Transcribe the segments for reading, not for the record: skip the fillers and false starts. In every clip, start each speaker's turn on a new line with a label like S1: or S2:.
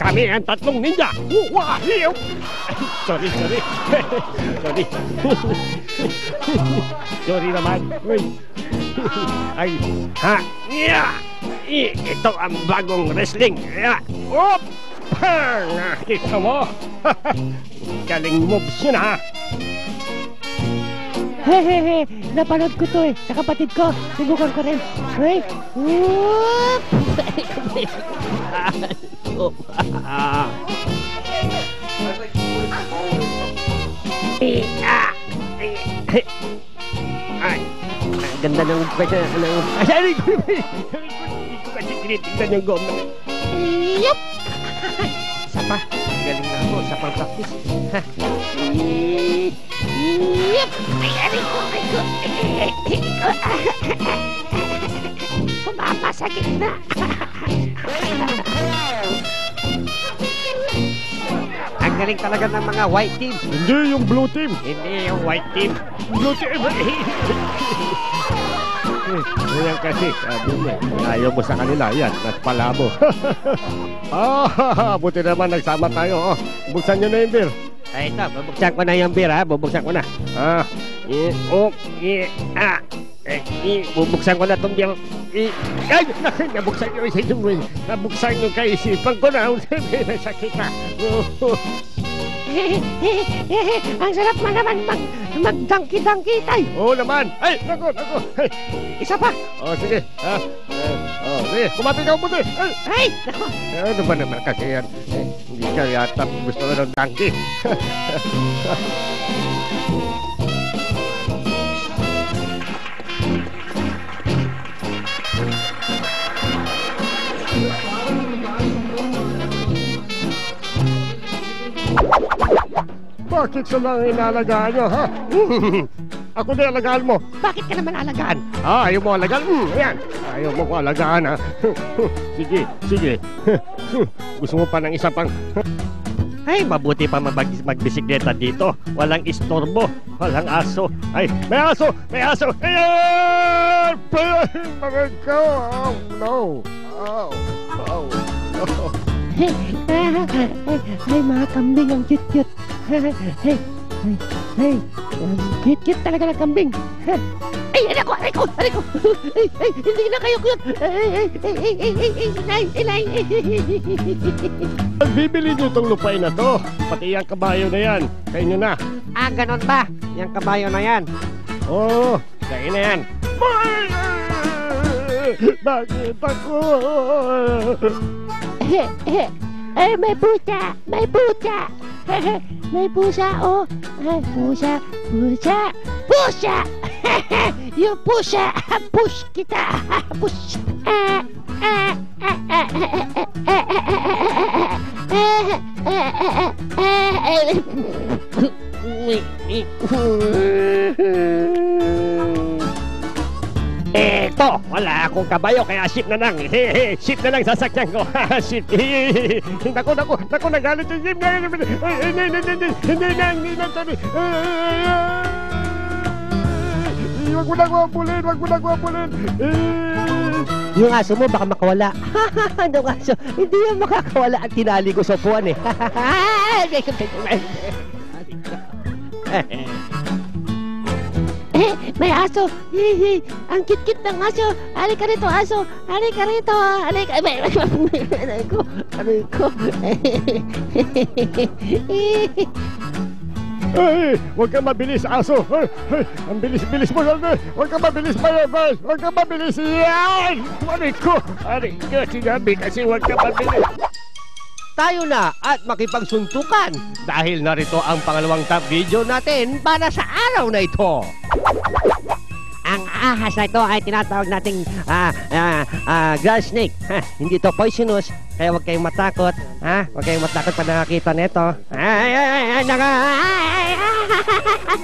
S1: Kami ang tatlong ninja. Wahiyo! Sorry. Sorry. Sorry naman. Ay, ha? Ito ang bagong wrestling. Op! Nakita mo? Galing moves yun, ha?
S2: Hehehe, napanood ko to eh, sa kapatid ko. Subukan ko rin. Hey, whoop!
S1: Ay, ganda ng ay, hindi ko kasi tinitignan yung goma.
S2: Yup!
S1: Isa pa, galing na ako sa pang-practice.
S2: Yup! Ay ko. Pumapasakit na.
S1: Ang galing talaga ng mga white team.
S3: Hindi yung blue team.
S1: Hindi yung white team.
S3: Blue team.
S1: Yan kasi, sabi mo, ayaw mo sa kanila, yan, naspala mo.
S3: Buti naman nagsama tayo. Buksan nyo na yung beer.
S1: Ay, ito, bubuksan ko na yung beer, ha? Bubuksan ko na. Bubuksan ko na itong beer. Ay, nabuksan nyo isa yung nabuksan nyo kaisipan ko na. Nasakit na.
S2: Ang sarap man naman magdangki-dangki tayo.
S3: Oo naman. Ay, naku.
S2: Isa pa.
S3: Sige. Sige, kumapit ka mabuti.
S2: Ay, naku.
S3: Ano ba naman kasi yan? Hindi ka yata gusto ng donkey. Bakit sa lang inalagaan nyo, ha? Ako na alagaan mo.
S2: Bakit ka naman alagaan?
S3: Ayaw mo alagaan? Ayan. Ayaw mo ko alagaan, ha? Sige. Gusto mo pa ng isa pang...
S1: Ay, mabuti pa magbisikleta dito. Walang istorbo, walang aso. Ay, may aso!
S3: Ayan! Maragko! Oh, no! Oh.
S2: Ay, mga kambing, ang cute-cute. Hey, cute talaga ng kambing. Ay, aray ko. Ay, hindi na kayo cute. Inay.
S3: Bibili nyo itong lupain na to. Pati yung kabayo na yan. Kayo nyo na.
S1: Ganon ba? Yung kabayo na yan.
S3: Oo, kayo na yan. Bakit ako?
S2: Ay, may pusa. May pusa, oh. Pusa! Yung pusa, push kita. Push.
S1: Eto, wala akong kabayo kaya ship na lang. Ship na lang sasakyan ko. Ship. Naku, nagalit yung ship. Hindi na sabi. Wag mo na kuwapulin.
S2: Yung aso mo baka makawala. Yung aso, hindi yan makakawala at tinali ko sa upuan eh. May aso. Ang cute-cute ng aso. Halika rito, aso. Halika rito. Aray ko.
S3: Ay, huwag kang mabilis, aso. Ang bilis mo. Huwag kang mabilis, Mayabas. Huwag kang mabilis. Yan! Aray ko. Sinabi kasi huwag kang mabilis.
S1: Tayo na at makipagsuntukan dahil narito ang pangalawang top video natin para sa araw na ito.
S2: Ang ahas na ito ay tinatawag nating grass snake. Hindi ito poisonous, kaya huwag kayong matakot. Huwag kayong matakot pag nakakita nito.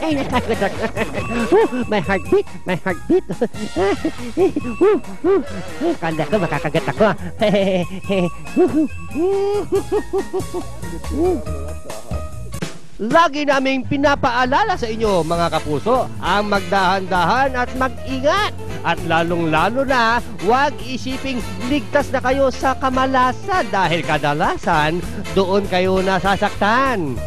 S2: Natakot ako. May heartbeat. Kanda ko makakagat ako.
S1: Lagi naming pinapaalala sa inyo mga kapuso ang magdahan-dahan at mag-ingat
S2: At lalong-lalo na, huwag isiping ligtas na kayo sa kamalasan dahil kadalasan doon kayo nasasaktan.